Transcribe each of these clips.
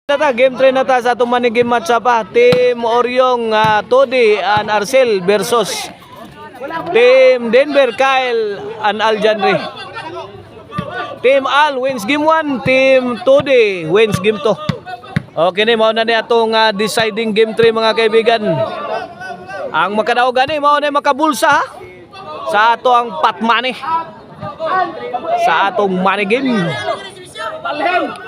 Nata game 3 nata sa atong manigim match pa. Team Oryong Todi and Arcel versus Team Denver Kyle and Aljanre. Team Al wins game 1, Team Todi wins game 2. Okay ni mao na ni atong deciding game 3 mga kaibigan. Ang makadaog gani mao na makabulsa sa ato ang pot money. Sa atong money game. Balhin na.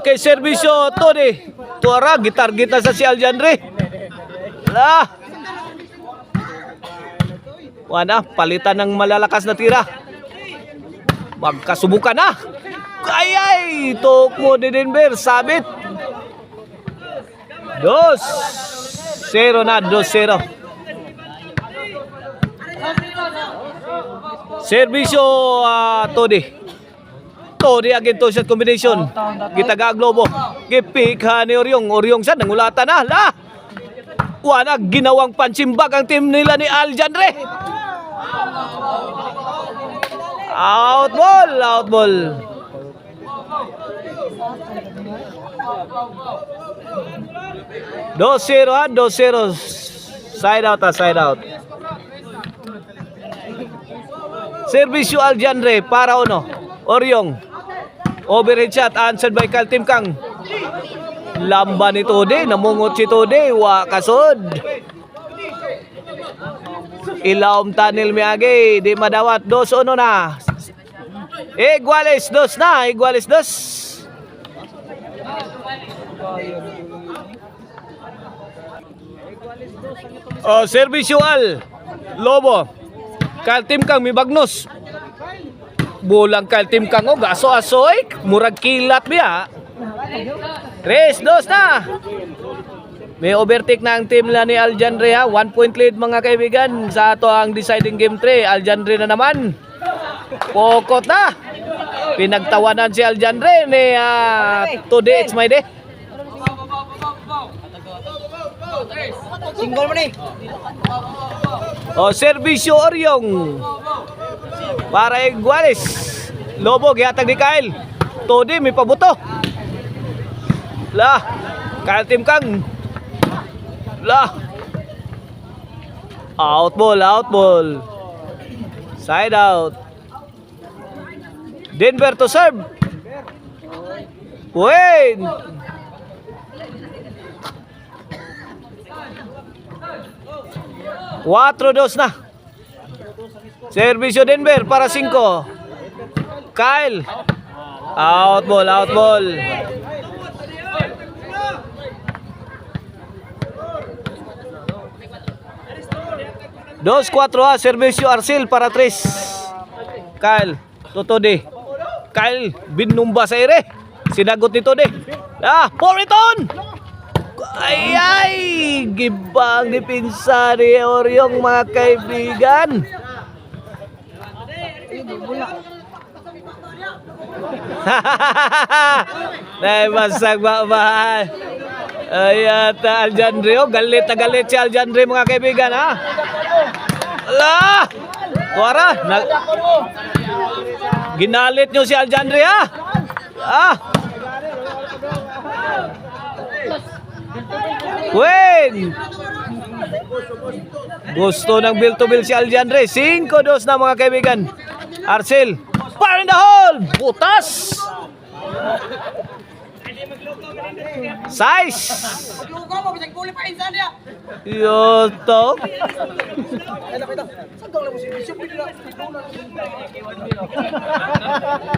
Okay, serbisyo Todi. Tuara gitar-gitar sa si Aljanre. Lah. Wana, palitan ng malalakas na tira. Magkasubukan na. Ay, tok mo di Denver, sabit. 2-0 na, 2-0. Servisyo Todi. Todi again to shot combination. Gitaga globo. Gipikha ni Oryong. Oryong sa nangulatan na. La. Wala ginawang pansimbag ang team nila ni Aljanre. Out ball, out ball. Dos zero, 2-0. Side out, side out. Servisyo Aljanre para uno. Oryong. Overhead shot answered by Kaltim Kang. Lamba ni Todi, namungot si Todi, wa kasod. Ilawom tunnel miagi, di madawat. 2-1 na. Iguales 2 na, iguales 2. Oh, servisyo Al Lobo. Kaltim Kang mi bagnos. Bulang Kaltim Kang o gaso-asoy, murag kilat biya. 3-2 na. May overtake na ang team la ni Aljanre ha. 1 point lead mga kaibigan sa ato ang deciding game 3. Aljanre na naman. Pokot na. Pinagtawanan si Aljanre ni today it's my day. Single mo ni. O servisyo Oryong para Iguales. Lobo gihatag ni Kyle. Todi may pabuto. La. Kaltim Kang. La. Out ball, out ball. Side out. Denver to serve. Wait. Cuatro dos na. Servisyo Denver para 5. Kyle. Out ball, out ball. Dos 4 servisyo Arcel para 3. Kyle, Todi. Kyle binumba sa ere. Sinagot ni Todi. Poriton. Ay, gibang dipinsa ni Oryong mga kaibigan. Naibasag ba? Ayat Aljanre, galit na galit si Aljanre mga kaibigan ha. Ala! Tuara, ginalit nyo si Aljanre ha. Win! Gusto ng bill to bill si Aljanre. 5-2 na mga kaibigan. Arcel, fire in the hole! Butas! Size! Yoto!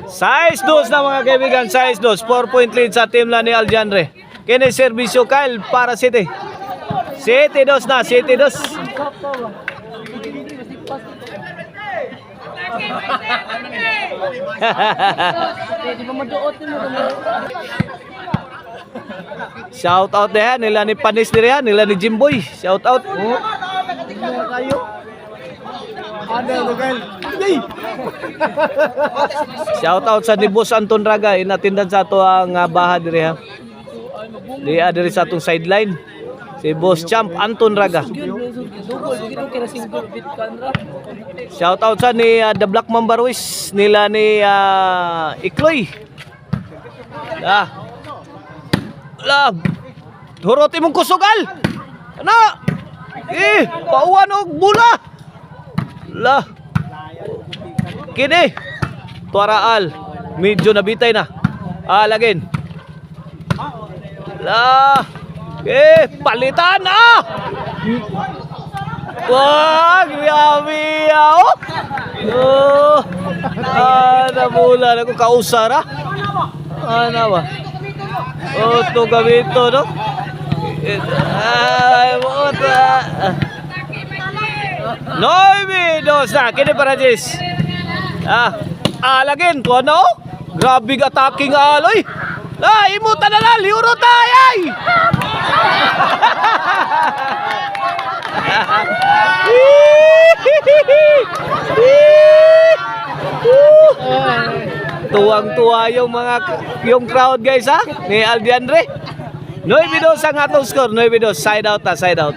Size 2 na mga kaibigan. Size 2. 4 point lead sa team la ni Aljanre. Kini servisyo Kyle para City. City 2 na, City 2. Shout out na yan, nila ni Panis nila, nila ni Jimboy. Shout out. Shout out sa ni Boss Anton Raga, inatindan sa ato ang baha diri ha. Di adiri sa atong sideline. Si Boss Champ Anton Raga. Shout out sa ni The Black Mamba Ruiz nila ni Ikloy. Hurot imong kusugal. Ano? Pauwan og bula. Kini. Tuaraal. Medyo nabitay na. Lagin. Palitan wah, grabe nabula ako kausara. Ano ba? Ito gamito, no? Dos na, kini para Jis. Lagin to, ano? Grabe attacking aloy. Imutan na liuro tayo. Tuwang-tuwa yung crowd guys ni Aldiandre. 9-2 ang atong score, 9-2. Side out side out.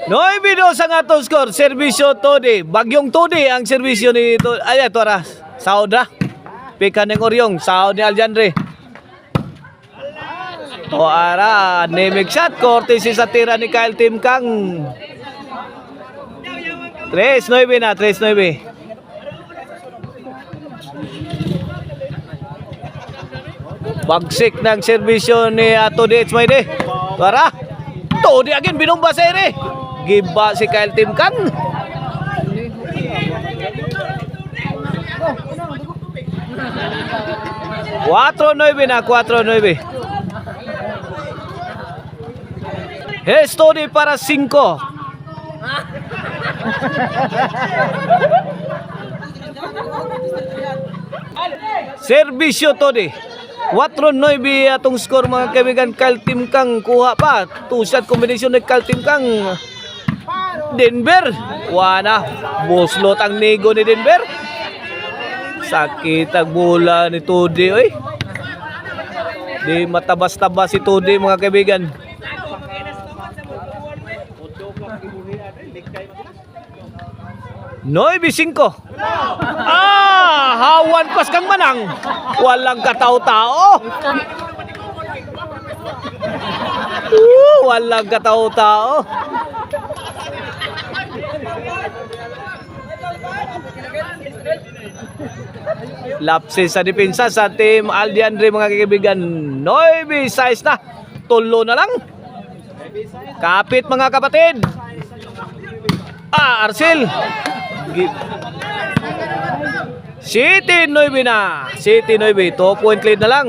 Noy video sa atong score, serbisyo Todi. Bagyong Todi ang serbisyo ni Tuara. Saudra. Pika ng Oryong, Saud ni Aldiandre. Tuara, nemig shot, courtesy sa tira ni Kyle Timkang. 3-9 na, 3-9. Bagsik ng serbisyo ni Todi Itsmayde. Tuara. Todi again, binumba sa ere. Giba si Kyle Timkang. Cuatro nueve na, 4-9. Here's Todi para 5. Serbisyo Todi. 4-9 atong score mga kaibigan. Kyle Timkang kuha pa. Two-shot combination ni Kyle Timkang. Denver. Wana. Buslot ang nego ni Denver. Sakit ang bola ni Todi. Oy. Di matabas-tabas si Todi mga kaibigan. Noy B5. Hawan pas kang manang. Walang katao-tao. Walang katao-tao. Lapses sa depensa sa team Aldiandre mga kaibigan. Noy B6 na. Tulo na lang. Kapit mga kapatid. Arcel. City 9 na. City 9. 2 point lead na lang.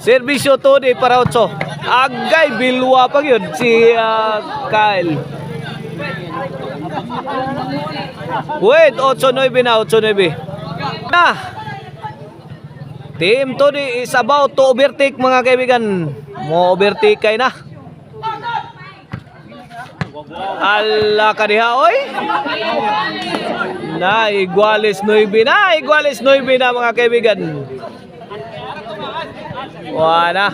Servisyo Todi para 8. Agay bilwa pa yun si Kyle. Wait, 8-9 na. 8-9 na. Team Todi is about to overtake mga kaibigan. Mo overtake kay na. Ala kadiha oy. Na iguales 9 na. Iguales 9 na mga kaibigan. Wala.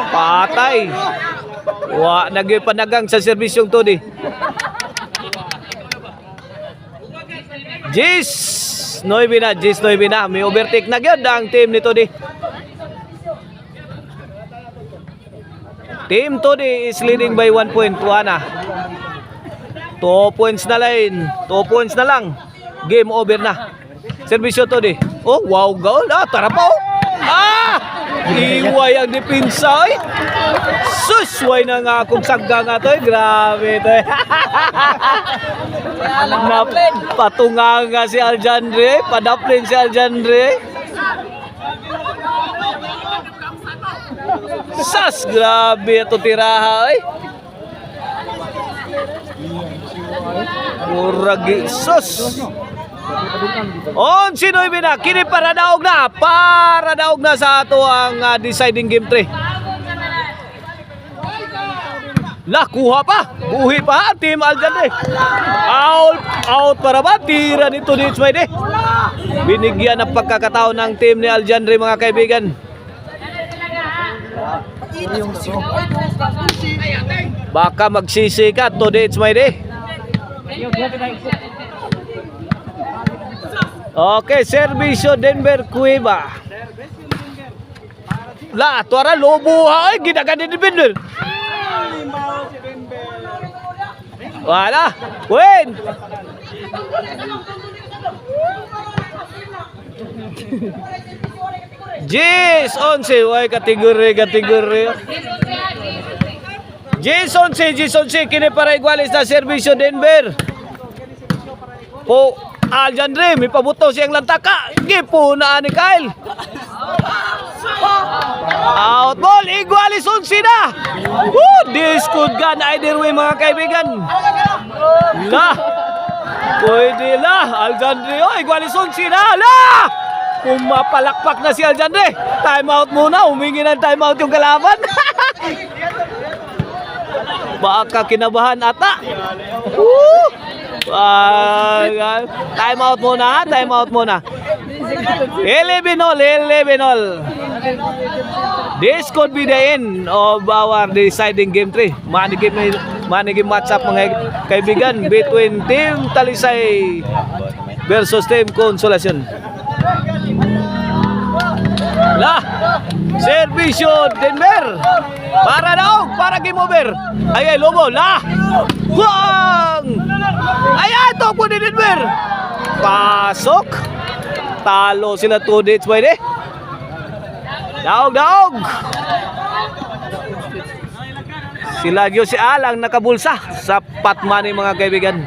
Patay. Nagipanagang sa serbisyong Todi. Jis 9 na, Jis 9 na. May overtake na gyud ang team ni Todi. Team Todi is leading by 1 point. Wana. 2 points na line. 2 points na lang. Game over na. Servisyo Todi. Oh, wow goal. Tara po. Iway ang depensa. Susway na nga akong sagga nga to. Grabe to. Patunga nga si Aldiandre. Padaplin si Aldiandre. Sas, grabe ito tiraha. Murag sus. On sinoy bina kini para daog na sa ato ang deciding game 3. Nakuha pa. Buhi pa Team Aljanre. Out para ba? Tira nito ni Ismaide. Binigyan ng pagkakataon ng team ni Aljanre mga kaibigan. Baka magsisi ka to di Ismaide. Okay, servisyo Denver Cueva. La, tuara lobo ay ginagan ni Denver. Wala. Win. Jis 11 way kategori. Jis 11 kini para igualis na servisyo Denver. Po Aljanre may pabuto siyang lantaka. Gipuna ni Kyle. Out ball, igualis 11 na. This could gun either way mga kaibigan. La. Pwede la. Aljanre, igualis 11 na. La. Pumapalakpak na si Aljanre. Time out muna. Humingi ng time out yung kalaban. Baka kinabahan ata. Time out muna. 11 all. This could be the end of our deciding game 3. Manigim match-up mga kaibigan between Team Talisay versus Team Consolacion. La, servisyo Denver. Para game over. Ay, Lobo, la. Wang! Ay, ito po ni Denver. Pasok. Talo sila 2 dates pwede. Daog. Sila si Alang nakabulsa sa patmani mga kaibigan.